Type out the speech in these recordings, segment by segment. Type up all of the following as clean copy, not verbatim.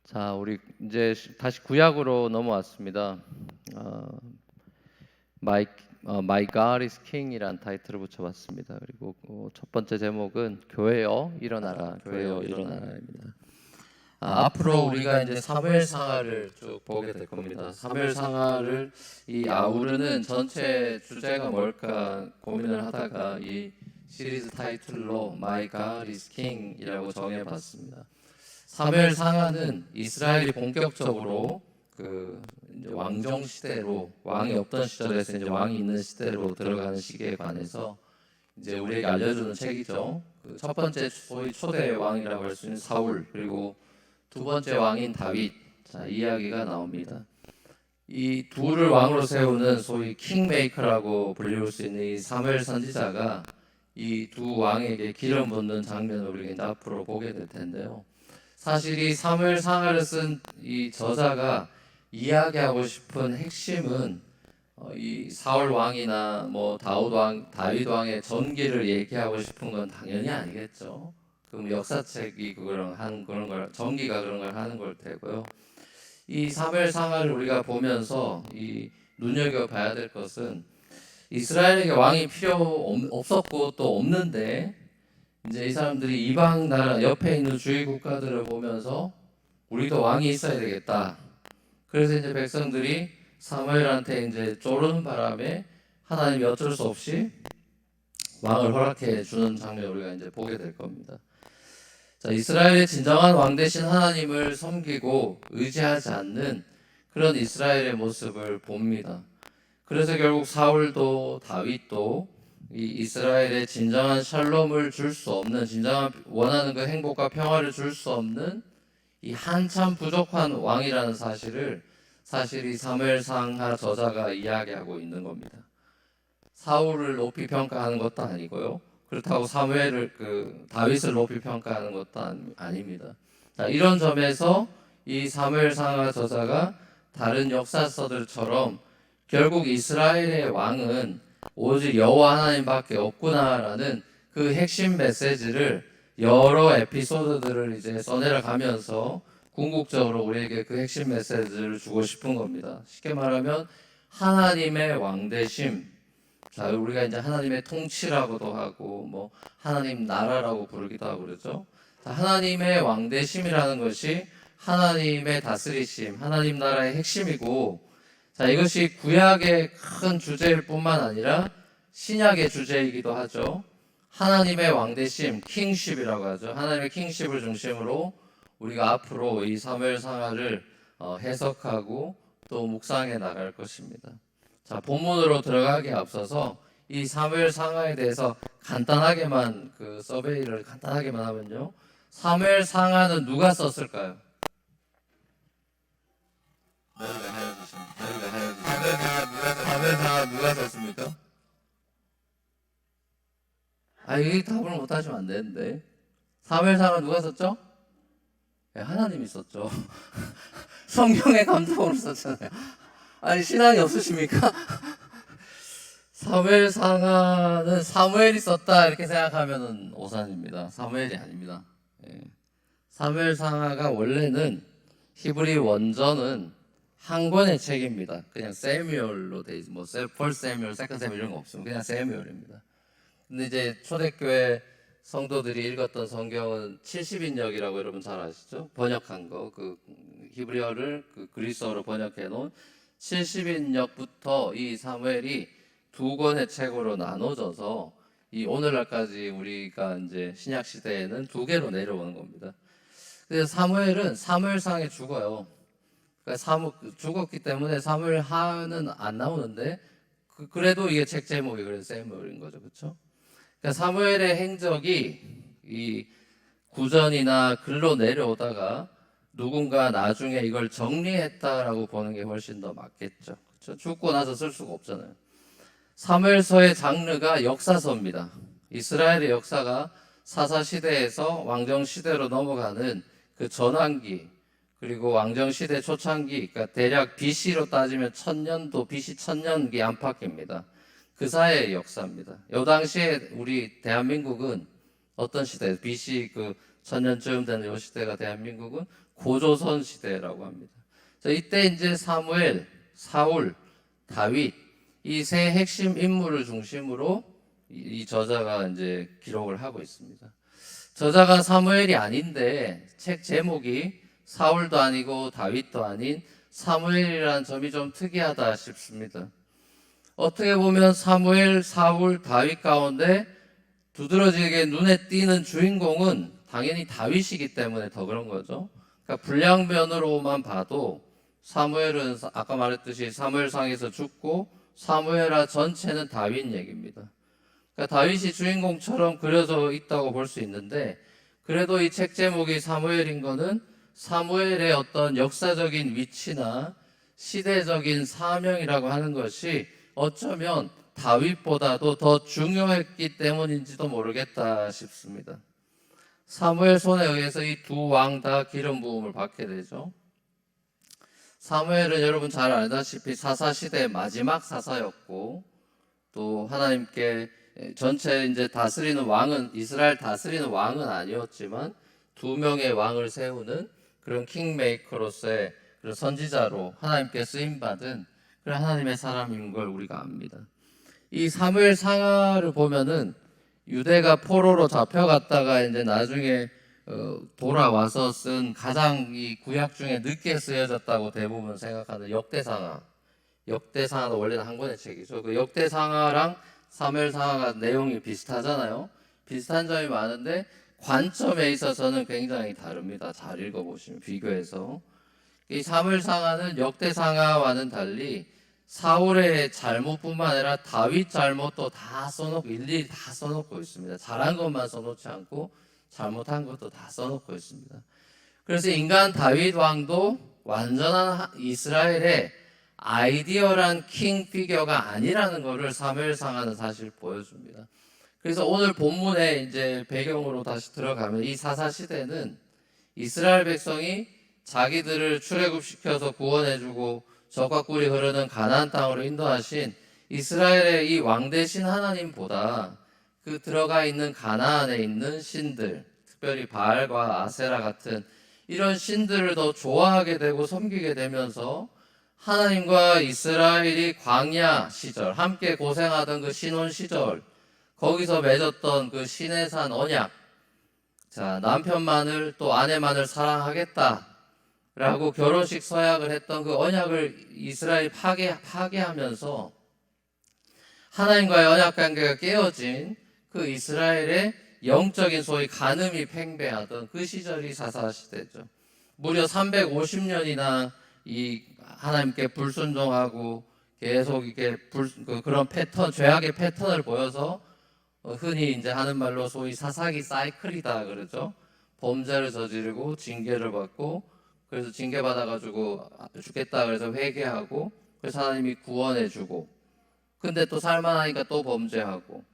자, 우리 이제 다시 구약으로 넘어왔습니다. 어, My God is King이란 타이틀을 붙여봤습니다. 그리고 첫 번째 제목은 교회여 일어나라, 교회여 일어나라입니다. 앞으로 우리가 이제 사무엘상하를 쭉 보게 될 겁니다. 사무엘상하를 이 아우르는 전체 주제가 뭘까 고민을 하다가 이 시리즈 타이틀로 My God is King이라고 정해봤습니다. 사무엘상하는 이스라엘이 본격적으로 이제 왕정 시대로, 왕이 없던 시절에서 이제 왕이 있는 시대로 들어가는 시기에 관해서 이제 우리에게 알려주는 책이죠. 첫 번째 소위 초대 왕이라고 할 수 있는 사울, 그리고 두 번째 왕인 다윗, 이야기가 나옵니다. 이 둘을 왕으로 세우는 소위 킹메이커라고 불릴 수 있는 이 사무엘 선지자가 이 두 왕에게 기름 붓는 장면을 우리가 이제 앞으로 보게 될 텐데요. 사실 이 사무엘상하를 쓴 이 저자가 이야기하고 싶은 핵심은 이 사울 왕이나 뭐 다윗 왕의 전기를 얘기하고 싶은 건 당연히 아니겠죠. 그럼 역사책이 그런 걸, 전기가 그런 걸 하는 걸 테고요. 이 사무엘상하를 우리가 보면서 이 눈여겨 봐야 될 것은 이스라엘에게 왕이 필요 없었고 또 없는데 이제 이 사람들이 이방 나라 옆에 있는 주위 국가들을 보면서 우리도 왕이 있어야 되겠다. 그래서 이제 백성들이 사무엘한테 이제 쪼르는 바람에 하나님이 어쩔 수 없이 왕을 허락해 주는 장면을 우리가 이제 보게 될 겁니다. 자, 이스라엘의 진정한 왕 대신 하나님을 섬기고 의지하지 않는 그런 이스라엘의 모습을 봅니다. 그래서 결국 사울도 다윗도 이 이스라엘의 진정한 샬롬을 줄 수 없는, 진정한 원하는 그 행복과 평화를 줄 수 없는 이 한참 부족한 왕이라는 사실 이 사무엘상하 저자가 이야기하고 있는 겁니다. 사울을 높이 평가하는 것도 아니고요. 그렇다고 다윗을 높이 평가하는 것도 아닙니다. 자, 이런 점에서 이 사무엘상하 저자가 다른 역사서들처럼 결국 이스라엘의 왕은 오직 여호와 하나님밖에 없구나라는 그 핵심 메시지를 여러 에피소드들을 이제 써내려 가면서 궁극적으로 우리에게 그 핵심 메시지를 주고 싶은 겁니다. 쉽게 말하면 하나님의 왕되심, 자, 우리가 이제 하나님의 통치라고도 하고 뭐 하나님 나라라고 부르기도 하고 그러죠. 자, 하나님의 왕되심이라는 것이 하나님의 다스리심, 하나님 나라의 핵심이고, 자, 이것이 구약의 큰 주제일 뿐만 아니라 신약의 주제이기도 하죠. 하나님의 왕대심, 킹십이라고 하죠. 하나님의 킹십을 중심으로 우리가 앞으로 이 사무엘상하를 해석하고 또 묵상해 나갈 것입니다. 자, 본문으로 들어가기에 앞서서 이 사무엘상하에 대해서 간단하게만 서베이를 간단하게만 하면요. 사무엘상하는 누가 썼을까요? 사무엘상하 누가 썼습니까? 이 답을 못하시면 안 되는데. 사무엘상하 누가 썼죠? 네, 하나님이 썼죠. 성경의 감독으로 썼잖아요. 신앙이 없으십니까? 사무엘상하는 사무엘이 썼다 이렇게 생각하면 오산입니다. 사무엘이 아닙니다. 사무엘상하가 원래는 히브리 원전은 한 권의 책입니다. 그냥 세뮤얼로 돼 있어. 뭐 퍼스트 세뮤얼, 세컨드 세뮤얼 이런 거 없습니다. 그냥 세뮤얼입니다. 근데 이제 초대교회 성도들이 읽었던 성경은 70인역이라고 여러분 잘 아시죠? 번역한 거, 히브리어를 그리스어로 번역해 놓은 70인역부터 이 사무엘이 두 권의 책으로 나눠져서 이 오늘날까지 우리가 이제 신약 시대에는 두 개로 내려오는 겁니다. 그래서 사무엘은 사무엘상에 죽어요. 그러니까 죽었기 때문에 사무엘하는 안 나오는데 그래도 이게 책 제목이 그래서 세무엘인 거죠, 그렇죠? 그러니까 사무엘의 행적이 이 구전이나 글로 내려오다가 누군가 나중에 이걸 정리했다라고 보는 게 훨씬 더 맞겠죠. 그렇죠? 죽고 나서 쓸 수가 없잖아요. 사무엘서의 장르가 역사서입니다. 이스라엘의 역사가 사사 시대에서 왕정 시대로 넘어가는 그 전환기, 그리고 왕정 시대 초창기, 그러니까 대략 BC로 따지면 1000년도 BC 1000년기 안팎입니다. 그 사이의 역사입니다. 이 당시에 우리 대한민국은 어떤 시대? BC 1000년쯤 되는 이 시대가 대한민국은 고조선 시대라고 합니다. 자, 이때 이제 사무엘, 사울, 다윗 이 세 핵심 인물을 중심으로 이 저자가 이제 기록을 하고 있습니다. 저자가 사무엘이 아닌데 책 제목이 사울도 아니고 다윗도 아닌 사무엘이라는 점이 좀 특이하다 싶습니다. 어떻게 보면 사무엘, 사울, 다윗 가운데 두드러지게 눈에 띄는 주인공은 당연히 다윗이기 때문에 더 그런 거죠. 그러니까 분량면으로만 봐도 사무엘은 아까 말했듯이 사무엘상에서 죽고 사무엘하 전체는 다윗 얘기입니다. 그러니까 다윗이 주인공처럼 그려져 있다고 볼 수 있는데 그래도 이 책 제목이 사무엘인 거는 사무엘의 어떤 역사적인 위치나 시대적인 사명이라고 하는 것이 어쩌면 다윗보다도 더 중요했기 때문인지도 모르겠다 싶습니다. 사무엘 손에 의해서 이 두 왕 다 기름 부음을 받게 되죠. 사무엘은 여러분 잘 알다시피 사사시대의 마지막 사사였고 또 하나님께 전체 이제 다스리는 왕은 이스라엘 다스리는 왕은 아니었지만 두 명의 왕을 세우는 그런 킹메이커로서의 그런 선지자로 하나님께 쓰임 받은 그런 하나님의 사람인 걸 우리가 압니다. 이 사무엘 상하를 보면은 유대가 포로로 잡혀갔다가 이제 나중에 돌아와서 쓴 가장 이 구약 중에 늦게 쓰여졌다고 대부분 생각하는 역대상하. 역대상하도 원래는 한 권의 책이죠. 그 역대상하랑 사무엘상하가 내용이 비슷하잖아요. 비슷한 점이 많은데 관점에 있어서는 굉장히 다릅니다. 잘 읽어보시면 비교해서 이 사무엘상하는 역대상하와는 달리 사울의 잘못뿐만 아니라 다윗 잘못도 다 써놓고 일일이 다 써놓고 있습니다. 잘한 것만 써놓지 않고 잘못한 것도 다 써놓고 있습니다. 그래서 인간 다윗 왕도 완전한 이스라엘의 아이디어란 킹 피겨가 아니라는 것을 사무엘상하는 사실 보여줍니다. 그래서 오늘 본문에 이제 배경으로 다시 들어가면 이 사사 시대는 이스라엘 백성이 자기들을 출애굽시켜서 구원해주고 적과 꿀이 흐르는 가나안 땅으로 인도하신 이스라엘의 이 왕 대신 하나님보다 그 들어가 있는 가나안에 있는 신들, 특별히 바알과 아세라 같은 이런 신들을 더 좋아하게 되고 섬기게 되면서 하나님과 이스라엘이 광야 시절 함께 고생하던 그 신혼 시절 거기서 맺었던 그 시내산 언약, 자 남편만을 또 아내만을 사랑하겠다 라고 결혼식 서약을 했던 그 언약을 이스라엘이 파괴하면서 하나님과의 언약 관계가 깨어진 그 이스라엘의 영적인 소위 간음이 팽배하던 그 시절이 사사시대죠. 무려 350년이나 이 하나님께 불순종하고 계속 이게 그런 패턴, 죄악의 패턴을 보여서 흔히 이제 하는 말로 소위 사사기 사이클이다 그러죠. 범죄를 저지르고 징계를 받고 그래서 징계 받아가지고 죽겠다 그래서 회개하고 그래서 하나님이 구원해주고 근데 또 살만하니까 또 범죄하고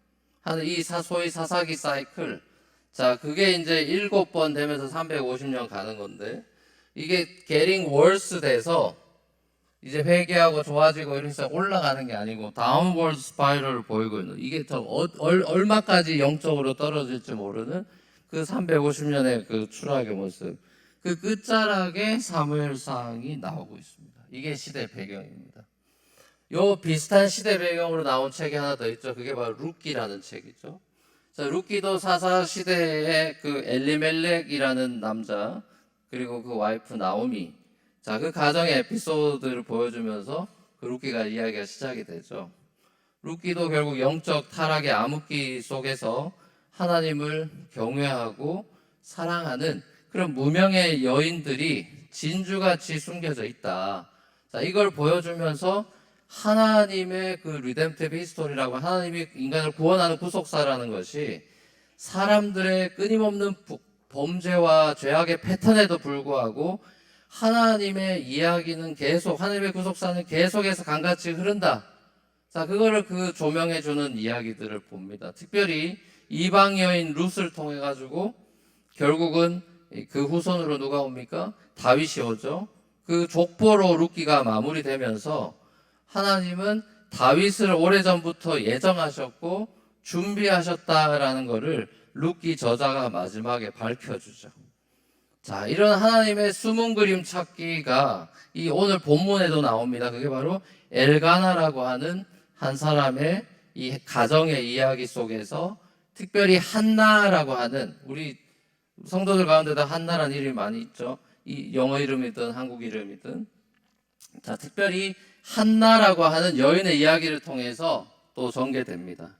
하는 이 소위 사사기 사이클. 자 그게 이제 7번 되면서 350년 가는 건데 이게 getting worse 돼서 이제 회개하고 좋아지고 이래서 올라가는 게 아니고 다운워드 스파이럴을 보이고 있는 이게 더 얼마까지 영적으로 떨어질지 모르는 그 350년의 그 추락의 모습. 그 끝자락에 사무엘상이 나오고 있습니다. 이게 시대 배경입니다. 요 비슷한 시대 배경으로 나온 책이 하나 더 있죠. 그게 바로 룻기라는 책이죠. 자, 룻기도 사사 시대의 그 엘리멜렉이라는 남자 그리고 그 와이프 나오미. 자, 그 가정의 에피소드를 보여주면서 그 룻기가 이야기가 시작이 되죠. 룻기도 결국 영적 타락의 암흑기 속에서 하나님을 경외하고 사랑하는 그런 무명의 여인들이 진주같이 숨겨져 있다. 자, 이걸 보여주면서 하나님의 그 리뎀티브 히스토리라고 하나님이 인간을 구원하는 구속사라는 것이 사람들의 끊임없는 범죄와 죄악의 패턴에도 불구하고 하나님의 이야기는 계속 하나님의 구속사는 계속해서 강같이 흐른다. 자, 그거를 그 조명해주는 이야기들을 봅니다. 특별히 이방 여인 룻을 통해 가지고 결국은 그 후손으로 누가 옵니까? 다윗이 오죠. 그 족보로 룻기가 마무리되면서 하나님은 다윗을 오래전부터 예정하셨고 준비하셨다라는 것을 룻기 저자가 마지막에 밝혀주죠. 자, 이런 하나님의 숨은 그림 찾기가 이 오늘 본문에도 나옵니다. 그게 바로 엘가나라고 하는 한 사람의 이 가정의 이야기 속에서 특별히 한나라고 하는, 우리 성도들 가운데도 한나라는 이름이 많이 있죠. 이 영어 이름이든 한국 이름이든. 자, 특별히 한나라고 하는 여인의 이야기를 통해서 또 전개됩니다.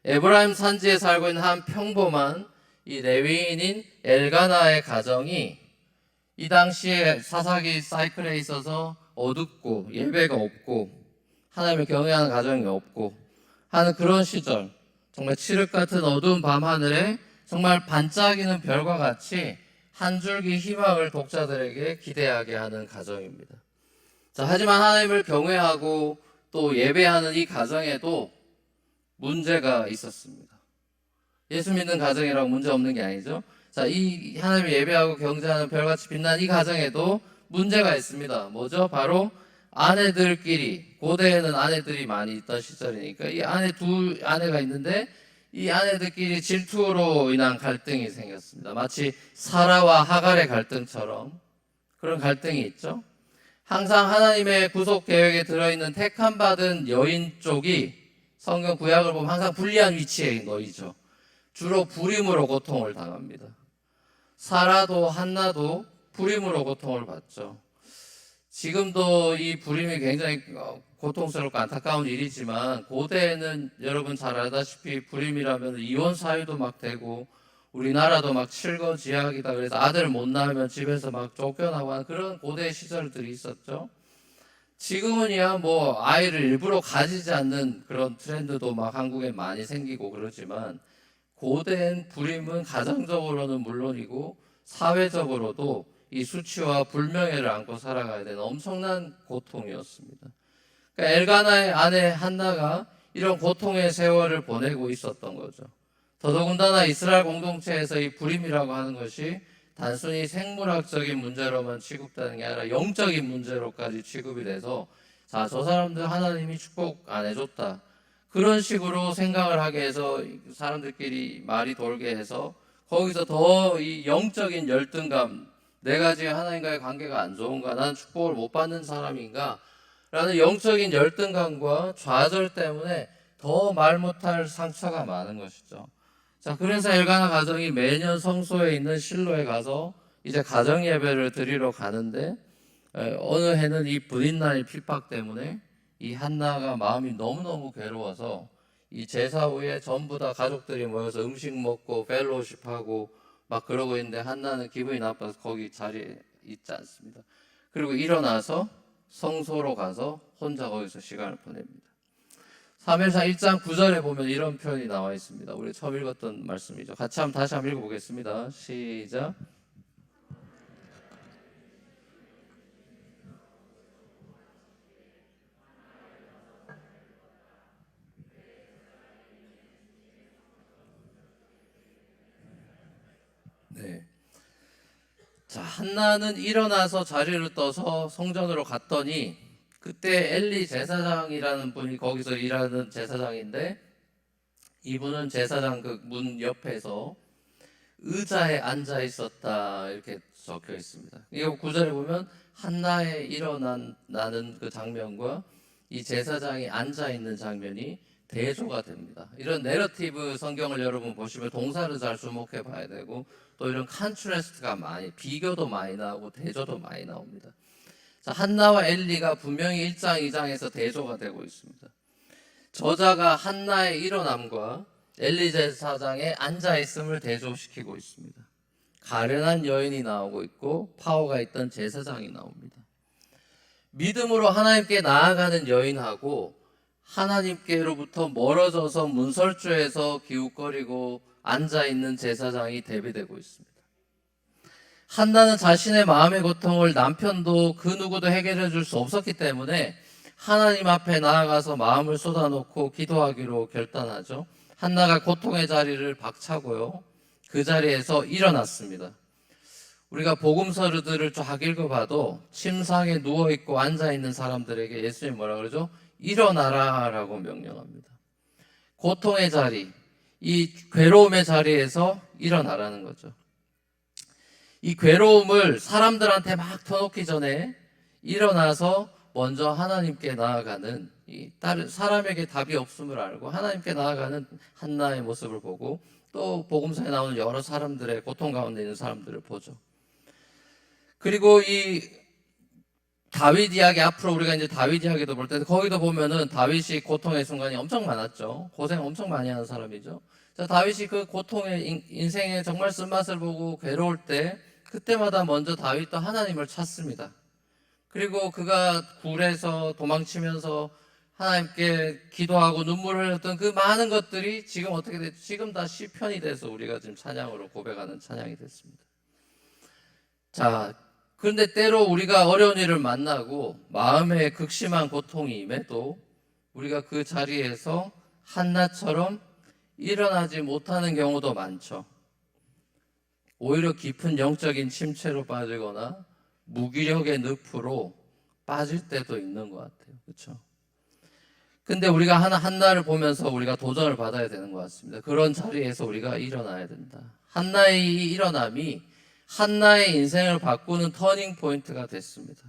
에브라임 산지에 살고 있는 한 평범한 이 레위인인 엘가나의 가정이 이 당시에 사사기 사이클에 있어서 어둡고 예배가 없고 하나님을 경외하는 가정이 없고 하는 그런 시절, 정말 칠흑 같은 어두운 밤하늘에 정말 반짝이는 별과 같이 한 줄기 희망을 독자들에게 기대하게 하는 가정입니다. 자, 하지만 하나님을 경외하고 또 예배하는 이 가정에도 문제가 있었습니다. 예수 믿는 가정이라고 문제 없는 게 아니죠. 자, 이 하나님을 예배하고 경배하는 별같이 빛난 이 가정에도 문제가 있습니다. 뭐죠? 바로 아내들끼리, 고대에는 아내들이 많이 있던 시절이니까 이 두 아내가 있는데 이 아내들끼리 질투로 인한 갈등이 생겼습니다. 마치 사라와 하갈의 갈등처럼 그런 갈등이 있죠. 항상 하나님의 구속 계획에 들어있는 택함 받은 여인 쪽이 성경 구약을 보면 항상 불리한 위치에 놓이죠. 주로 불임으로 고통을 당합니다. 사라도 한나도 불임으로 고통을 받죠. 지금도 이 불임이 굉장히 고통스럽고 안타까운 일이지만 고대에는 여러분 잘 알다시피 불임이라면 이혼 사유도 막 되고 우리나라도 막 칠거지약이다 그래서 아들 못 낳으면 집에서 막 쫓겨나고 하는 그런 고대 시절들이 있었죠. 지금은야 뭐 아이를 일부러 가지지 않는 그런 트렌드도 막 한국에 많이 생기고 그러지만 고대엔 불임은 가정적으로는 물론이고 사회적으로도 이 수치와 불명예를 안고 살아가야 되는 엄청난 고통이었습니다. 그러니까 엘가나의 아내 한나가 이런 고통의 세월을 보내고 있었던 거죠. 더더군다나 이스라엘 공동체에서 이 불임이라고 하는 것이 단순히 생물학적인 문제로만 취급되는 게 아니라 영적인 문제로까지 취급이 돼서 자, 저 사람들 하나님이 축복 안 해줬다. 그런 식으로 생각을 하게 해서 사람들끼리 말이 돌게 해서 거기서 더 이 영적인 열등감, 내가 지금 하나님과의 관계가 안 좋은가, 나는 축복을 못 받는 사람인가 라는 영적인 열등감과 좌절 때문에 더 말 못할 상처가 많은 것이죠. 자, 그래서 엘가나 가정이 매년 성소에 있는 실로에 가서 이제 가정 예배를 드리러 가는데 어느 해는 이 분인날 핍박 때문에 이 한나가 마음이 너무너무 괴로워서 이 제사 후에 전부 다 가족들이 모여서 음식 먹고 펠로우십하고 막 그러고 있는데 한나는 기분이 나빠서 거기 자리에 있지 않습니다. 그리고 일어나서 성소로 가서 혼자 거기서 시간을 보냅니다. 사무엘상 1장 9절에 보면 이런 표현이 나와 있습니다. 우리 처음 읽었던 말씀이죠. 같이 다시 한번 읽어보겠습니다. 시작. 네. 자, 한나는 일어나서 자리를 떠서 성전으로 갔더니 그때 엘리 제사장이라는 분이 거기서 일하는 제사장인데 이분은 제사장 그 문 옆에서 의자에 앉아 있었다 이렇게 적혀 있습니다. 이거 구절에 보면 한나의 일어나는 그 장면과 이 제사장이 앉아 있는 장면이 대조가 됩니다. 이런 내러티브 성경을 여러분 보시면 동사를 잘 주목해 봐야 되고 또 이런 컨트라스트가 많이, 비교도 많이 나오고 대조도 많이 나옵니다. 자, 한나와 엘리가 분명히 1장, 2장에서 대조가 되고 있습니다. 저자가 한나의 일어남과 엘리 제사장의 앉아있음을 대조시키고 있습니다. 가련한 여인이 나오고 있고 파워가 있던 제사장이 나옵니다. 믿음으로 하나님께 나아가는 여인하고 하나님께로부터 멀어져서 문설주에서 기웃거리고 앉아있는 제사장이 대비되고 있습니다. 한나는 자신의 마음의 고통을 남편도 그 누구도 해결해 줄 수 없었기 때문에 하나님 앞에 나아가서 마음을 쏟아놓고 기도하기로 결단하죠. 한나가 고통의 자리를 박차고요. 그 자리에서 일어났습니다. 우리가 복음서들을 쫙 읽어봐도 침상에 누워있고 앉아있는 사람들에게 예수님이 뭐라 그러죠? 일어나라 라고 명령합니다. 고통의 자리, 이 괴로움의 자리에서 일어나라는 거죠. 이 괴로움을 사람들한테 막 터놓기 전에 일어나서 먼저 하나님께 나아가는, 이 다른 사람에게 답이 없음을 알고 하나님께 나아가는 한나의 모습을 보고, 또 복음서에 나오는 여러 사람들의 고통 가운데 있는 사람들을 보죠. 그리고 이 다윗 이야기, 앞으로 우리가 이제 다윗 이야기도 볼 때 거기도 보면은 다윗이 고통의 순간이 엄청 많았죠. 고생 엄청 많이 하는 사람이죠. 자, 다윗이 그 고통의 인생의 정말 쓴맛을 보고 괴로울 때 그때마다 먼저 다윗도 하나님을 찾습니다. 그리고 그가 굴에서 도망치면서 하나님께 기도하고 눈물을 흘렸던 그 많은 것들이 지금 어떻게 됐죠? 지금 다 시편이 돼서 우리가 지금 찬양으로 고백하는 찬양이 됐습니다. 자, 그런데 때로 우리가 어려운 일을 만나고 마음에 극심한 고통이 임해도 우리가 그 자리에서 한나처럼 일어나지 못하는 경우도 많죠. 오히려 깊은 영적인 침체로 빠지거나 무기력의 늪으로 빠질 때도 있는 것 같아요. 그렇죠? 근데 우리가 한나를 보면서 우리가 도전을 받아야 되는 것 같습니다. 그런 자리에서 우리가 일어나야 된다. 한나의 이 일어남이 한나의 인생을 바꾸는 터닝 포인트가 됐습니다.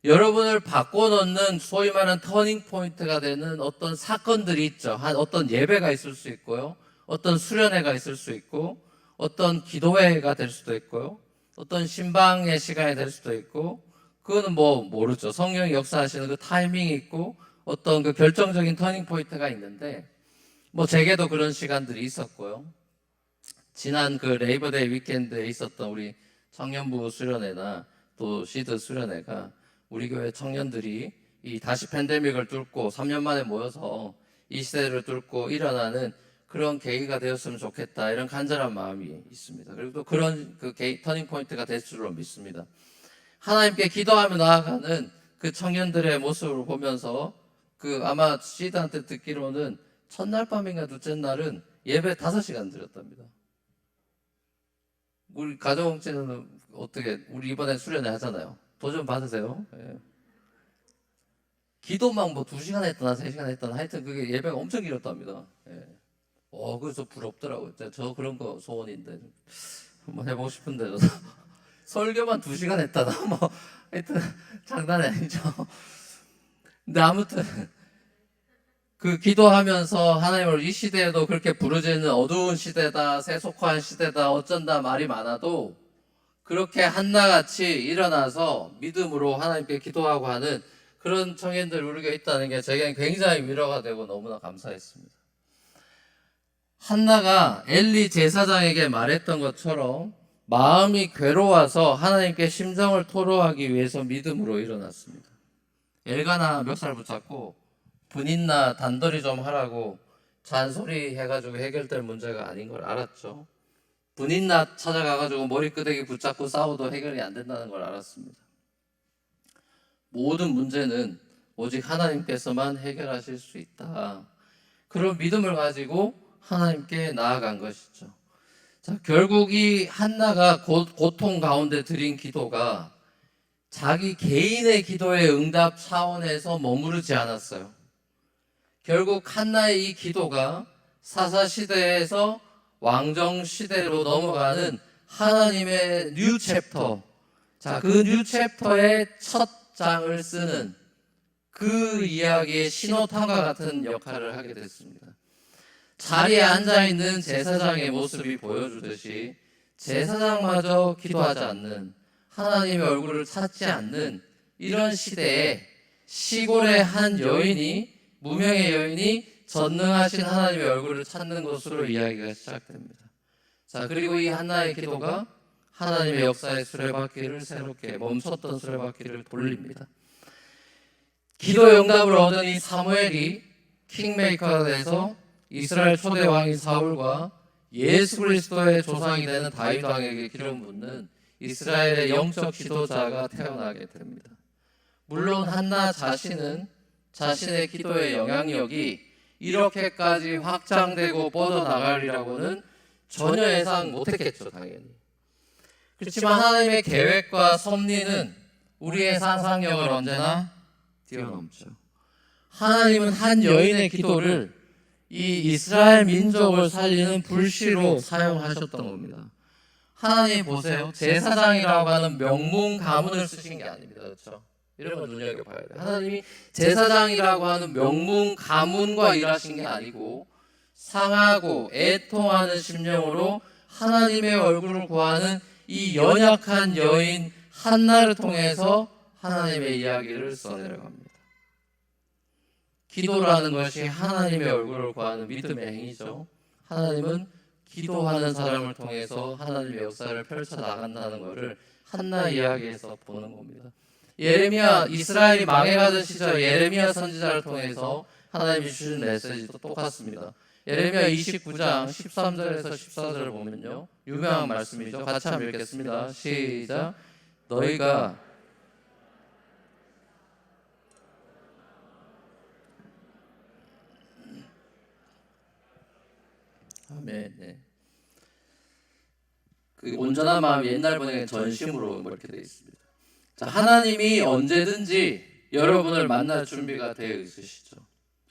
여러분을 바꿔놓는 소위 말하는 터닝 포인트가 되는 어떤 사건들이 있죠. 어떤 예배가 있을 수 있고요, 어떤 수련회가 있을 수 있고, 어떤 기도회가 될 수도 있고요, 어떤 신방의 시간이 될 수도 있고, 그거는 뭐 모르죠. 성령이 역사하시는 그 타이밍이 있고 어떤 그 결정적인 터닝 포인트가 있는데, 뭐 제게도 그런 시간들이 있었고요. 지난 그 레이버데이 위켄드에 있었던 우리 청년부 수련회나 또 시드 수련회가 우리 교회 청년들이 이 다시 팬데믹을 뚫고 3년 만에 모여서 이 시대를 뚫고 일어나는 그런 계기가 되었으면 좋겠다, 이런 간절한 마음이 있습니다. 그리고 또 그런 그 터닝 포인트가 될 줄로 믿습니다. 하나님께 기도하며 나아가는 그 청년들의 모습을 보면서 그 아마 시드한테 듣기로는 첫날 밤인가 둘째 날은 예배 5시간 드렸답니다. 우리 가정제는 어떻게, 우리 이번에 수련회 하잖아요. 도전 받으세요. 예. 기도만 뭐 2시간 했거나 3시간 했거나 하여튼 그게 예배가 엄청 길었답니다. 예. 그래서 부럽더라고요. 저 그런 거 소원인데 한번 해보고 싶은데 설교만 2시간 했다나 뭐 하여튼 장난이 아니죠. 근데 아무튼 그 기도하면서 하나님을, 이 시대에도 그렇게 부르짖는 어두운 시대다, 세속화한 시대다, 어쩐다 말이 많아도 그렇게 한나같이 일어나서 믿음으로 하나님께 기도하고 하는 그런 청년들 우리가 있다는 게 제게 굉장히 위로가 되고 너무나 감사했습니다. 한나가 엘리 제사장에게 말했던 것처럼 마음이 괴로워서 하나님께 심정을 토로하기 위해서 믿음으로 일어났습니다. 엘가나 멱살 붙잡고 분인나 단돌이 좀 하라고 잔소리 해가지고 해결될 문제가 아닌 걸 알았죠. 분인나 찾아가가지고 머리끄댕이 붙잡고 싸워도 해결이 안 된다는 걸 알았습니다. 모든 문제는 오직 하나님께서만 해결하실 수 있다, 그런 믿음을 가지고 하나님께 나아간 것이죠. 자, 결국 이 한나가 고통 가운데 드린 기도가 자기 개인의 기도의 응답 차원에서 머무르지 않았어요. 결국 한나의 이 기도가 사사시대에서 왕정시대로 넘어가는 하나님의 뉴 챕터, 자, 그 뉴 챕터의 첫 장을 쓰는 그 이야기의 신호탄과 같은 역할을 하게 됐습니다. 자리에 앉아있는 제사장의 모습이 보여주듯이 제사장마저 기도하지 않는, 하나님의 얼굴을 찾지 않는 이런 시대에 시골의 한 여인이, 무명의 여인이 전능하신 하나님의 얼굴을 찾는 것으로 이야기가 시작됩니다. 자, 그리고 이 한나의 기도가 하나님의 역사의 수레바퀴를 새롭게, 멈췄던 수레바퀴를 돌립니다. 기도의 응답을 얻은 이 사무엘이 킹메이커가 돼서 이스라엘 초대 왕인 사울과 예수 그리스도의 조상이 되는 다윗 왕에게 기름 붓는 이스라엘의 영적 지도자가 태어나게 됩니다. 물론 한나 자신은 자신의 기도의 영향력이 이렇게까지 확장되고 뻗어나가리라고는 전혀 예상 못했겠죠, 당연히. 그렇지만 하나님의 계획과 섭리는 우리의 상상력을 언제나 뛰어넘죠. 하나님은 한 여인의 기도를 이 이스라엘 민족을 살리는 불씨로 사용하셨던 겁니다. 하나님 보세요. 제사장이라고 하는 명문 가문을 쓰신 게 아닙니다. 그렇죠? 이런 걸 눈여겨봐야 돼요. 하나님이 제사장이라고 하는 명문 가문과 일하신 게 아니고 상하고 애통하는 심령으로 하나님의 얼굴을 구하는 이 연약한 여인 한나를 통해서 하나님의 이야기를 써내려갑니다. 기도라는 것이 하나님의 얼굴을 구하는 믿음의 행위죠. 하나님은 기도하는 사람을 통해서 하나님의 역사를 펼쳐 나간다는 것을 한나 이야기에서 보는 겁니다. 예레미야, 이스라엘이 망해가던 시절 예레미야 선지자를 통해서 하나님이 주신 메시지도 똑같습니다. 예레미야 29장 13절에서 14절을 보면요, 유명한 말씀이죠. 같이 한번 읽겠습니다. 시작. 너희가 아멘. 네. 그 온전한 마음, 옛날 번역에 전심으로 이렇게 되어 있습니다. 자, 하나님이 언제든지 여러분을 만날 준비가 되어 있으시죠.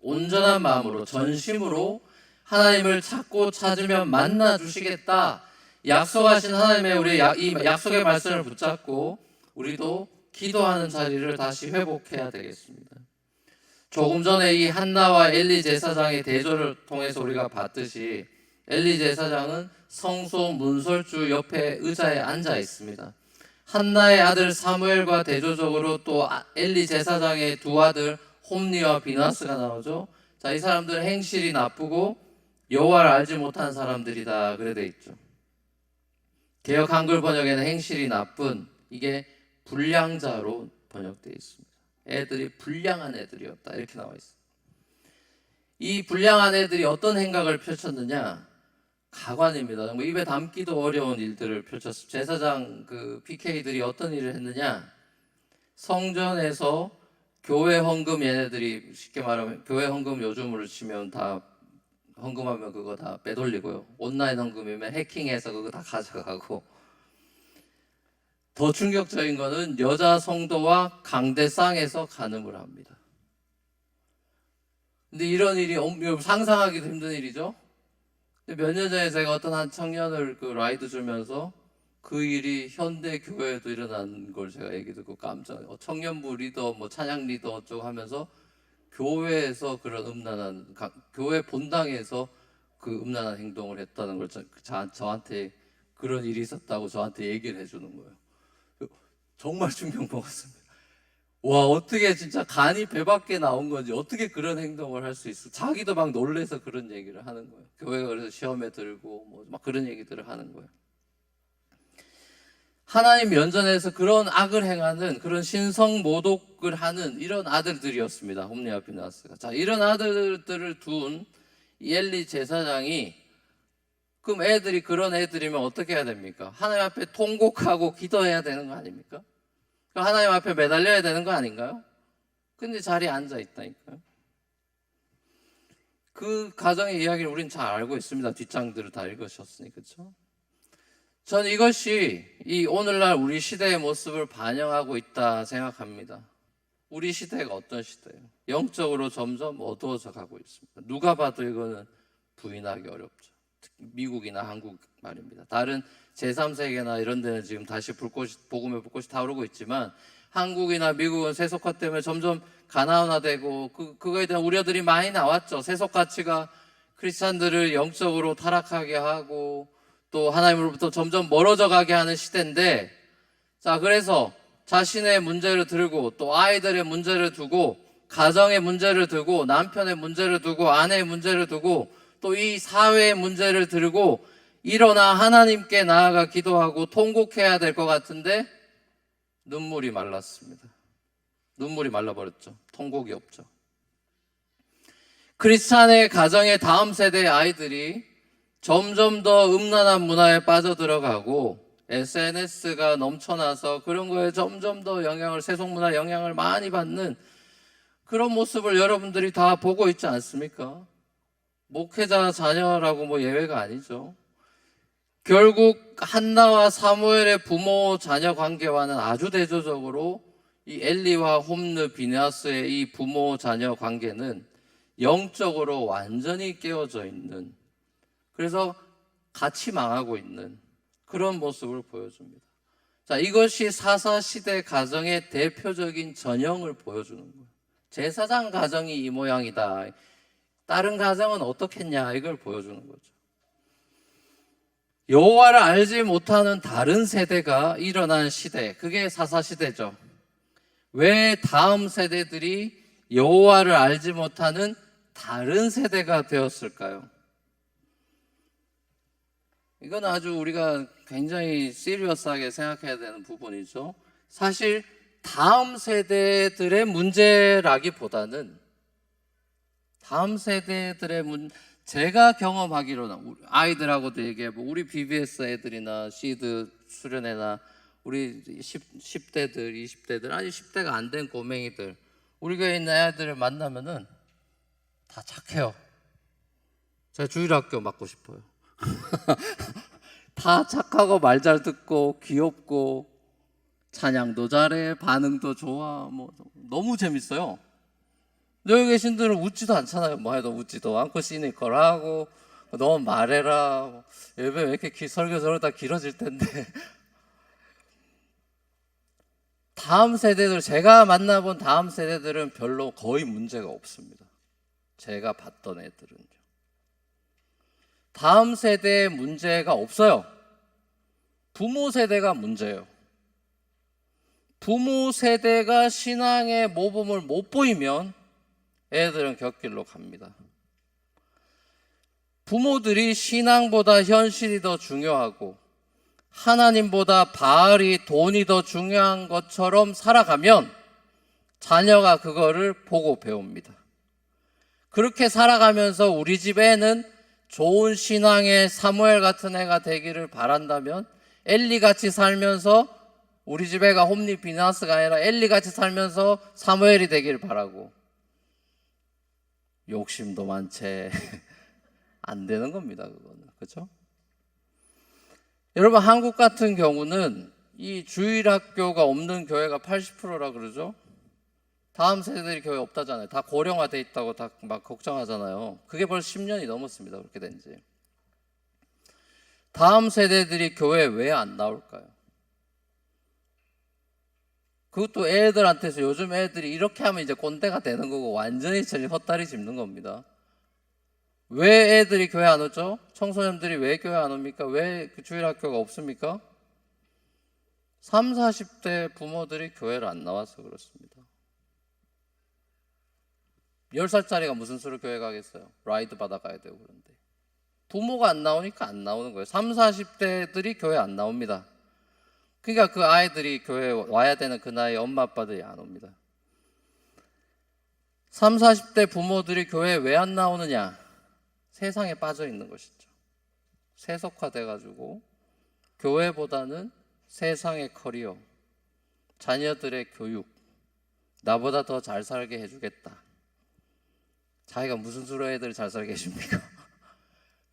온전한 마음으로, 전심으로 하나님을 찾고 찾으면 만나 주시겠다 약속하신 하나님의 우리 이 약속의 말씀을 붙잡고 우리도 기도하는 자리를 다시 회복해야 되겠습니다. 조금 전에 이 한나와 엘리 제사장의 대조를 통해서 우리가 봤듯이 엘리 제사장은 성소 문설주 옆에 의자에 앉아 있습니다. 한나의 아들 사무엘과 대조적으로 또 엘리 제사장의 두 아들 홈니와 비나스가 나오죠. 자, 이 사람들은 행실이 나쁘고 여호와를 알지 못한 사람들이다 그래 돼 있죠. 개역 한글 번역에는 행실이 나쁜, 이게 불량자로 번역되어 있습니다. 애들이 불량한 애들이었다 이렇게 나와 있어요. 이 불량한 애들이 어떤 행각을 펼쳤느냐? 가관입니다. 정말 입에 담기도 어려운 일들을 펼쳤습니다. 제사장 그 PK들이 어떤 일을 했느냐? 성전에서 교회 헌금, 얘네들이 쉽게 말하면 교회 헌금 요즘으로 치면 다 헌금하면 그거 다 빼돌리고요. 온라인 헌금이면 해킹해서 그거 다 가져가고, 더 충격적인 거는 여자 성도와 강대상에서 간음을 합니다. 근데 이런 일이 상상하기도 힘든 일이죠. 몇 년 전에 제가 어떤 한 청년을 그 라이드 주면서 그 일이 현대 교회에도 일어난 걸 제가 얘기 듣고 깜짝, 청년부 리더, 뭐 찬양 리더 어쩌고 하면서 교회에서 그런 음란한, 교회 본당에서 그 음란한 행동을 했다는 걸 저한테 그런 일이 있었다고 저한테 얘기를 해주는 거예요. 정말 충격 먹었습니다. 와, 어떻게 진짜 간이 배 밖에 나온 건지 어떻게 그런 행동을 할 수 있어? 자기도 막 놀래서 그런 얘기를 하는 거예요. 교회가 그래서 시험에 들고 뭐 막 그런 얘기들을 하는 거예요. 하나님 면전에서 그런 악을 행하는, 그런 신성 모독을 하는 이런 아들들이었습니다. 홈리와 비나스가. 자, 이런 아들들을 둔 엘리 제사장이, 그럼 애들이 그런 애들이면 어떻게 해야 됩니까? 하나님 앞에 통곡하고 기도해야 되는 거 아닙니까? 하나님 앞에 매달려야 되는 거 아닌가요? 근데 자리에 앉아 있다니까요. 그 가정의 이야기를 우리는 잘 알고 있습니다. 뒷장들을 다 읽으셨으니, 그렇죠? 저는 이것이 이 오늘날 우리 시대의 모습을 반영하고 있다 생각합니다. 우리 시대가 어떤 시대예요? 영적으로 점점 어두워져 가고 있습니다. 누가 봐도 이거는 부인하기 어렵죠. 미국이나 한국 말입니다. 다른 제3세계나 이런 데는 지금 다시 복음의 불꽃이 타오르고 있지만, 한국이나 미국은 세속화 때문에 점점 가난화되고 그거에 대한 우려들이 많이 나왔죠. 세속 가치가 크리스찬들을 영적으로 타락하게 하고 또 하나님으로부터 점점 멀어져 가게 하는 시대인데, 자, 그래서 자신의 문제를 들고 또 아이들의 문제를 두고 가정의 문제를 두고 남편의 문제를 두고 아내의 문제를 두고 또 이 사회의 문제를 들고 일어나 하나님께 나아가 기도하고 통곡해야 될 것 같은데 눈물이 말랐습니다. 눈물이 말라버렸죠. 통곡이 없죠. 크리스찬의 가정의 다음 세대의 아이들이 점점 더 음란한 문화에 빠져들어가고 SNS가 넘쳐나서 그런 거에 점점 더 세속문화 영향을 많이 받는 그런 모습을 여러분들이 다 보고 있지 않습니까? 목회자 자녀라고 뭐 예외가 아니죠. 결국 한나와 사무엘의 부모 자녀 관계와는 아주 대조적으로 이 엘리와 홈느 비느하스의 이 부모 자녀 관계는 영적으로 완전히 깨어져 있는, 그래서 같이 망하고 있는 그런 모습을 보여줍니다. 자, 이것이 사사시대 가정의 대표적인 전형을 보여주는 거예요. 제사장 가정이 이 모양이다. 다른 가정은 어떻겠냐, 이걸 보여주는 거죠. 여호와를 알지 못하는 다른 세대가 일어난 시대, 그게 사사시대죠. 왜 다음 세대들이 여호와를 알지 못하는 다른 세대가 되었을까요? 이건 아주 우리가 굉장히 시리어스하게 생각해야 되는 부분이죠. 사실 다음 세대들의 문제라기보다는 다음 세대들의 제가 경험하기로는 아이들하고도 얘기해보고 우리 BBS 애들이나 시드 수련회나 우리 10대들, 20대들, 아니 10대가 안 된 꼬맹이들, 우리 교회에 있는 애들을 만나면은 다 착해요. 제가 주일학교 맡고 싶어요. 다 착하고 말 잘 듣고 귀엽고 찬양도 잘해, 반응도 좋아, 뭐 너무 재밌어요. 여기 계신 분들은 웃지도 않잖아요. 뭐 해도 웃지도 않고 시니컬하고 너무 말해라, 예배 왜 이렇게 설교 저러다 길어질 텐데. 다음 세대들, 제가 만나본 다음 세대들은 별로 거의 문제가 없습니다. 제가 봤던 애들은요. 다음 세대에 문제가 없어요. 부모 세대가 문제예요. 부모 세대가 신앙의 모범을 못 보이면 애들은 곁길로 갑니다. 부모들이 신앙보다 현실이 더 중요하고 하나님보다 바알이 돈이 더 중요한 것처럼 살아가면 자녀가 그거를 보고 배웁니다. 그렇게 살아가면서 우리 집 애는 좋은 신앙의 사무엘 같은 애가 되기를 바란다면 엘리 같이 살면서, 우리 집 애가 홈리 비나스가 아니라 엘리 같이 살면서 사무엘이 되기를 바라고, 욕심도 많채 안 되는 겁니다. 그거는. 그렇죠? 여러분, 한국 같은 경우는 이 주일학교가 없는 교회가 80%라 그러죠. 다음 세대들이 교회 없다잖아요. 다 고령화돼 있다고 다 막 걱정하잖아요. 그게 벌써 10년이 넘었습니다. 그렇게 된 지. 다음 세대들이 교회에 왜 안 나올까요? 그것도 애들한테서, 요즘 애들이 이렇게 하면 이제 꼰대가 되는 거고 완전히 헛다리 짚는 겁니다. 왜 애들이 교회 안 오죠? 청소년들이 왜 교회 안 옵니까? 왜 주일학교가 없습니까? 30, 40대 부모들이 교회를 안 나와서 그렇습니다. 10살짜리가 무슨 수로 교회 가겠어요? 라이드 받아가야 되고. 그런데 부모가 안 나오니까 안 나오는 거예요. 30, 40대들이 교회 안 나옵니다. 그러니까 그 아이들이 교회에 와야 되는 그 나이 엄마 아빠들이 안 옵니다. 30, 40대 부모들이 교회에 왜 안 나오느냐? 세상에 빠져 있는 것이죠. 세속화돼가지고 교회보다는 세상의 커리어, 자녀들의 교육, 나보다 더 잘 살게 해주겠다. 자기가 무슨 수로 애들 잘 살게 해줍니까?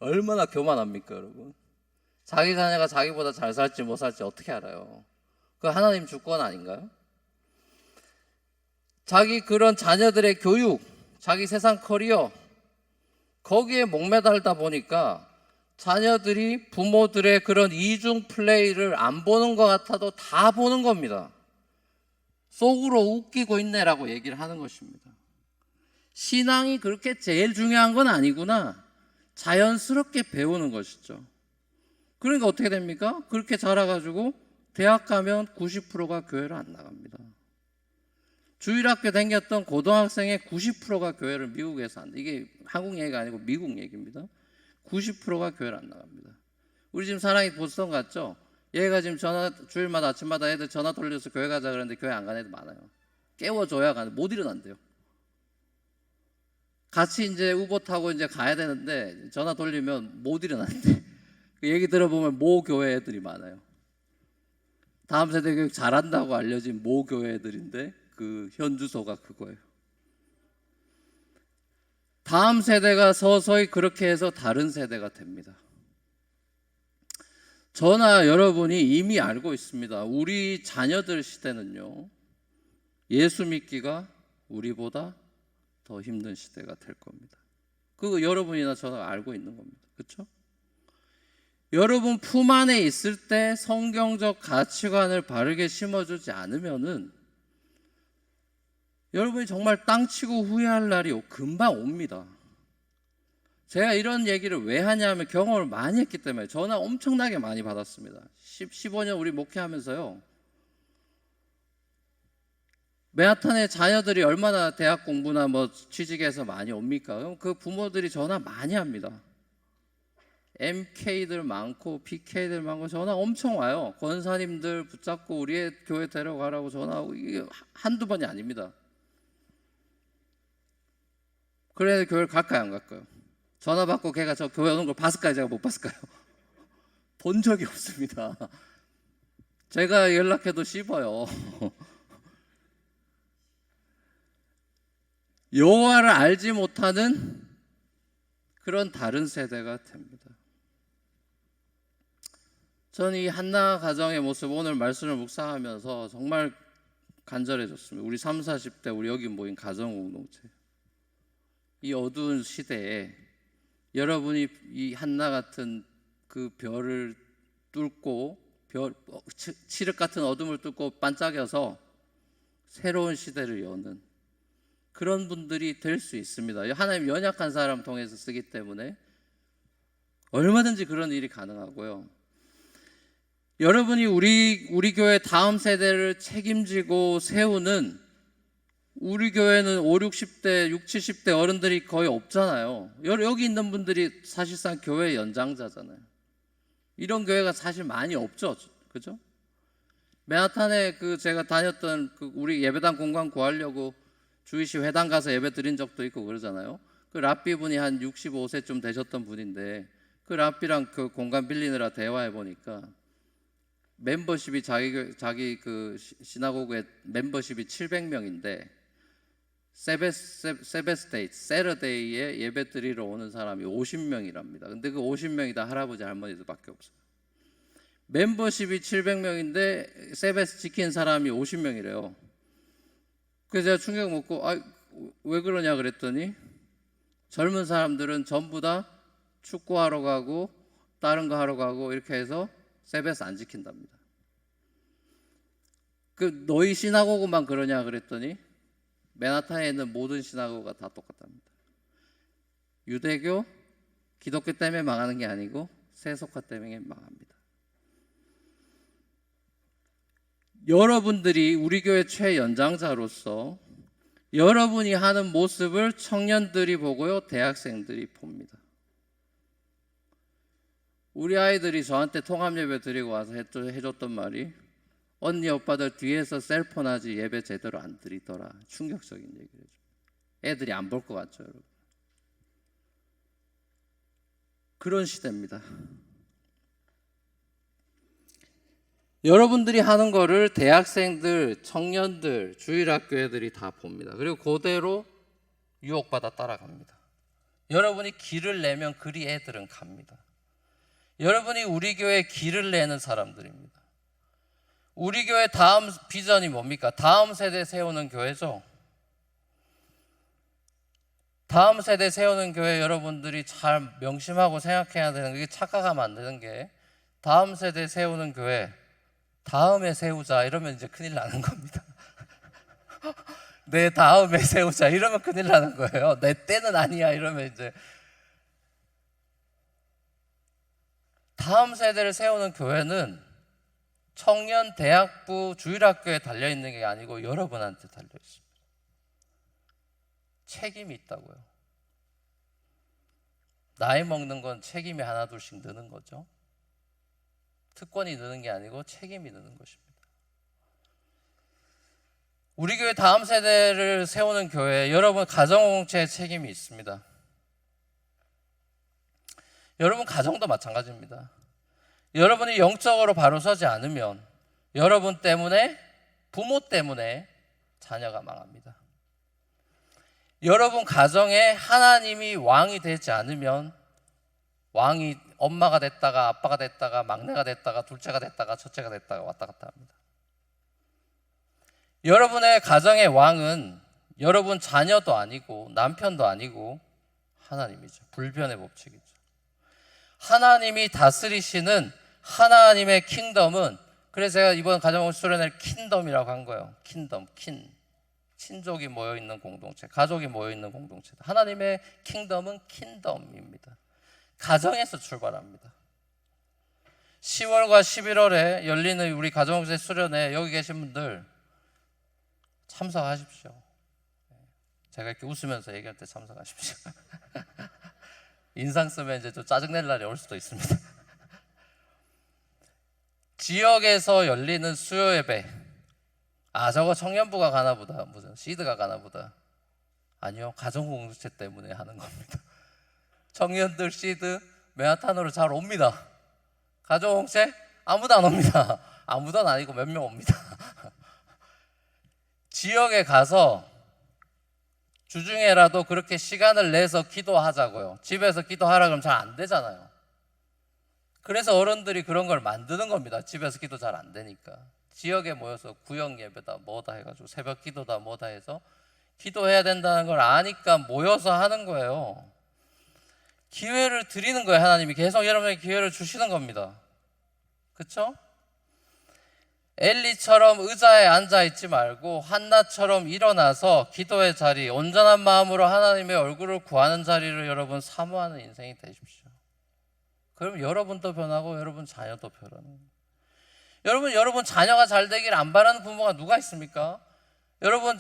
얼마나 교만합니까, 여러분? 자기 자녀가 자기보다 잘 살지 못 살지 어떻게 알아요? 그 하나님 주권 아닌가요? 자기 그런 자녀들의 교육, 자기 세상 커리어, 거기에 목매달다 보니까 자녀들이 부모들의 그런 이중 플레이를 안 보는 것 같아도 다 보는 겁니다. 속으로 웃기고 있네라고 얘기를 하는 것입니다. 신앙이 그렇게 제일 중요한 건 아니구나, 자연스럽게 배우는 것이죠. 그러니까 어떻게 됩니까? 그렇게 자라가지고 대학 가면 90%가 교회를 안 나갑니다. 주일학교 다녔던 고등학생의 90%가 교회를 미국에서 안, 이게 한국 얘기가 아니고 미국 얘기입니다. 90%가 교회를 안 나갑니다. 우리 지금 사랑이 보스턴 갔죠? 얘가 지금 주일마다 아침마다 애들 전화 돌려서 교회 가자 그러는데 교회 안 가는 애들 많아요. 깨워줘야 가는데 못 일어난대요. 같이 이제 우버 타고 이제 가야 되는데 전화 돌리면 못 일어난대. 그 얘기 들어보면 모 교회 애들이 많아요. 다음 세대 교육 잘한다고 알려진 모 교회 애들인데 그 현주소가 그거예요. 다음 세대가 서서히 그렇게 해서 다른 세대가 됩니다. 저나 여러분이 이미 알고 있습니다. 우리 자녀들 시대는요, 예수 믿기가 우리보다 더 힘든 시대가 될 겁니다. 그거 여러분이나 저나 알고 있는 겁니다. 그렇죠? 여러분 품 안에 있을 때 성경적 가치관을 바르게 심어주지 않으면은 여러분이 정말 땅치고 후회할 날이 금방 옵니다. 제가 이런 얘기를 왜 하냐면 경험을 많이 했기 때문에. 전화 엄청나게 많이 받았습니다. 15년 우리 목회하면서요, 맨하탄의 자녀들이 얼마나 대학 공부나 뭐 취직해서 많이 옵니까? 그럼 그 부모들이 전화 많이 합니다. MK들 많고 PK들 많고 전화 엄청 와요. 권사님들 붙잡고 우리의 교회 데려가라고 전화하고. 이게 한두 번이 아닙니다. 그래서 교회를 갈까요 안 갈까요? 전화 받고 걔가 저 교회 오는 걸 봤을까요? 제가 못 봤을까요? 본 적이 없습니다. 제가 연락해도 씹어요. 여호와를 알지 못하는 그런 다른 세대가 됩니다. 저는 이 한나 가정의 모습, 오늘 말씀을 묵상하면서 정말 간절해졌습니다. 우리 30, 40대 우리 여기 모인 가정공동체, 이 어두운 시대에 여러분이 이 한나 같은 그 별을 뚫고, 칠흑 같은 어둠을 뚫고 반짝여서 새로운 시대를 여는 그런 분들이 될 수 있습니다. 하나님 연약한 사람 통해서 쓰기 때문에 얼마든지 그런 일이 가능하고요. 여러분이 우리 교회 다음 세대를 책임지고 세우는, 우리 교회는 5, 60대, 6, 70대 어른들이 거의 없잖아요. 여기 있는 분들이 사실상 교회 연장자잖아요. 이런 교회가 사실 많이 없죠. 그죠? 맨하탄에 제가 다녔던 우리 예배당 공간 구하려고 주이시 회당 가서 예배 드린 적도 있고 그러잖아요. 그 랍비 분이 한 65세쯤 되셨던 분인데, 그 랍비랑 그 공간 빌리느라 대화해 보니까 멤버십이 자기 그 시나고그의 멤버십이 700명인데 세베스데이, 세러데이에 예배 드리러 오는 사람이 50명이랍니다. 근데 그 50명이 다 할아버지 할머니들밖에 없어요. 멤버십이 700명인데 세베스 지킨 사람이 50명이래요. 그래서 제가 충격 먹고, 왜 그러냐 그랬더니 젊은 사람들은 전부 다 축구하러 가고 다른 거 하러 가고 이렇게 해서 세베스 안 지킨답니다. 너희 시나고그만 그러냐 그랬더니 맨하탄에 있는 모든 시나고그가 다 똑같답니다. 유대교, 기독교 때문에 망하는 게 아니고 세속화 때문에 망합니다. 여러분들이 우리 교회 최연장자로서 여러분이 하는 모습을 청년들이 보고요, 대학생들이 봅니다. 우리 아이들이 저한테 통합예배 드리고 와서 해줬던 말이, 언니 오빠들 뒤에서 셀폰 하지 예배 제대로 안 드리더라. 충격적인 얘기를 해줍니다. 애들이 안 볼 것 같죠, 여러분? 그런 시대입니다. 여러분들이 하는 거를 대학생들, 청년들, 주일학교 애들이 다 봅니다. 그리고 그대로 유혹받아 따라갑니다. 여러분이 길을 내면 그리 애들은 갑니다. 여러분이 우리 교회에 길을 내는 사람들입니다. 우리 교회 다음 비전이 뭡니까? 다음 세대 세우는 교회죠. 다음 세대 세우는 교회, 여러분들이 잘 명심하고 생각해야 되는 게, 착각하면 안 되는 게, 다음 세대 세우는 교회 다음에 세우자 이러면 이제 큰일 나는 겁니다. 내 다음에 세우자 이러면 큰일 나는 거예요. 내 때는 아니야 이러면 이제. 다음 세대를 세우는 교회는 청년 대학부 주일학교에 달려있는 게 아니고 여러분한테 달려있습니다. 책임이 있다고요. 나이 먹는 건 책임이 하나 둘씩 느는 거죠. 특권이 느는 게 아니고 책임이 느는 것입니다. 우리 교회 다음 세대를 세우는 교회, 여러분 가정공동체의 책임이 있습니다. 여러분 가정도 마찬가지입니다. 여러분이 영적으로 바로 서지 않으면 여러분 때문에, 부모 때문에 자녀가 망합니다. 여러분 가정에 하나님이 왕이 되지 않으면 왕이 엄마가 됐다가 아빠가 됐다가 막내가 됐다가 둘째가 됐다가 첫째가 됐다가 왔다 갔다 합니다. 여러분의 가정의 왕은 여러분 자녀도 아니고 남편도 아니고 하나님이죠. 불변의 법칙이죠. 하나님이 다스리시는 하나님의 킹덤은, 그래서 제가 이번 가정을 수련회 킹덤이라고 한 거예요. 킹덤, 친족이 모여있는 공동체, 가족이 모여있는 공동체. 하나님의 킹덤은 킹덤입니다. 가정에서 출발합니다. 10월과 11월에 열리는 우리 가정제 수련회 여기 계신 분들 참석하십시오. 제가 이렇게 웃으면서 얘기할 때 참석하십시오. 인상 쓰면 이제 좀 짜증낼 날이 올 수도 있습니다. 지역에서 열리는 수요 예배, 저거 청년부가 가나보다, 무슨 시드가 가나보다. 아니요, 가정공동체 때문에 하는 겁니다. 청년들 시드 맨하탄으로 잘 옵니다. 가정공동체 아무도 안 옵니다. 아무도 아니고 몇 명 옵니다. 지역에 가서 주중에라도 그렇게 시간을 내서 기도하자고요. 집에서 기도하라 그러면 잘 안 되잖아요. 그래서 어른들이 그런 걸 만드는 겁니다. 집에서 기도 잘 안 되니까. 지역에 모여서 구역 예배다 뭐다 해가지고 새벽 기도다 뭐다 해서 기도해야 된다는 걸 아니까 모여서 하는 거예요. 기회를 드리는 거예요. 하나님이 계속 여러분에게 기회를 주시는 겁니다. 그렇죠? 엘리처럼 의자에 앉아있지 말고 한나처럼 일어나서 기도의 자리, 온전한 마음으로 하나님의 얼굴을 구하는 자리를 여러분 사모하는 인생이 되십시오. 그럼 여러분도 변하고 여러분 자녀도 변하는 거예요. 여러분 자녀가 잘 되기를 안 바라는 부모가 누가 있습니까? 여러분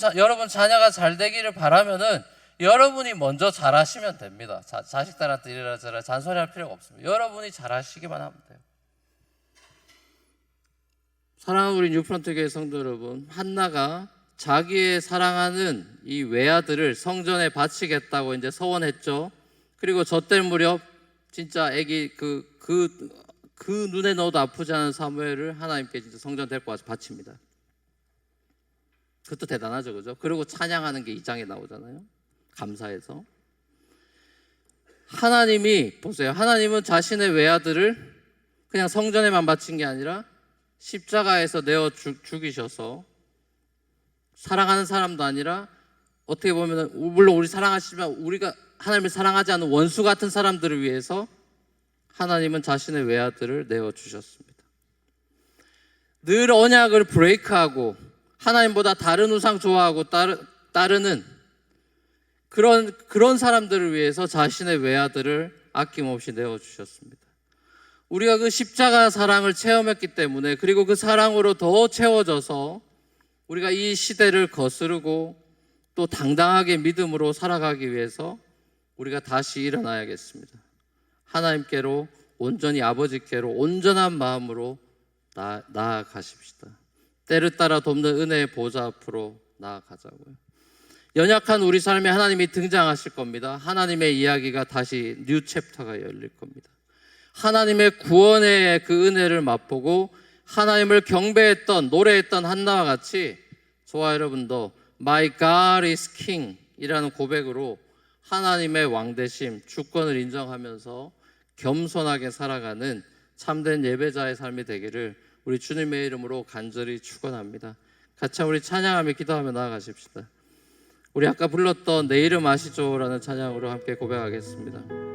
자녀가 잘 되기를 바라면은 여러분이 먼저 잘하시면 됩니다. 자식들한테 이래라 저래라 잔소리할 필요가 없습니다. 여러분이 잘하시기만 하면 돼요. 사랑하는 우리 뉴프런트 교회 성도 여러분, 한나가 자기의 사랑하는 이 외아들을 성전에 바치겠다고 이제 서원했죠. 그리고 젖될 무렵 진짜 아기 그 눈에 넣어도 아프지 않은 사무엘을 하나님께 진짜 성전 데리고 와서 바칩니다. 그것도 대단하죠, 그죠? 그리고 찬양하는 게 2장에 나오잖아요. 감사해서. 하나님이 보세요. 하나님은 자신의 외아들을 그냥 성전에만 바친 게 아니라 십자가에서 내어 죽이셔서, 사랑하는 사람도 아니라 어떻게 보면 물론 우리 사랑하시지만 우리가 하나님을 사랑하지 않는 원수 같은 사람들을 위해서 하나님은 자신의 외아들을 내어 주셨습니다. 늘 언약을 브레이크하고 하나님보다 다른 우상 좋아하고 따르는 그런 사람들을 위해서 자신의 외아들을 아낌없이 내어 주셨습니다. 우리가 그 십자가 사랑을 체험했기 때문에, 그리고 그 사랑으로 더 채워져서 우리가 이 시대를 거스르고 또 당당하게 믿음으로 살아가기 위해서 우리가 다시 일어나야겠습니다. 하나님께로 온전히 아버지께로 온전한 마음으로 나아가십시다. 때를 따라 돕는 은혜의 보좌 앞으로 나아가자고요. 연약한 우리 삶에 하나님이 등장하실 겁니다. 하나님의 이야기가 다시 뉴 챕터가 열릴 겁니다. 하나님의 구원의 그 은혜를 맛보고 하나님을 경배했던, 노래했던 한나와 같이 저와 여러분도 My God is King 이라는 고백으로 하나님의 왕되심, 주권을 인정하면서 겸손하게 살아가는 참된 예배자의 삶이 되기를 우리 주님의 이름으로 간절히 축원합니다. 같이 우리 찬양하며 기도하며 나아가십시다. 우리 아까 불렀던 내 이름 아시죠? 라는 찬양으로 함께 고백하겠습니다.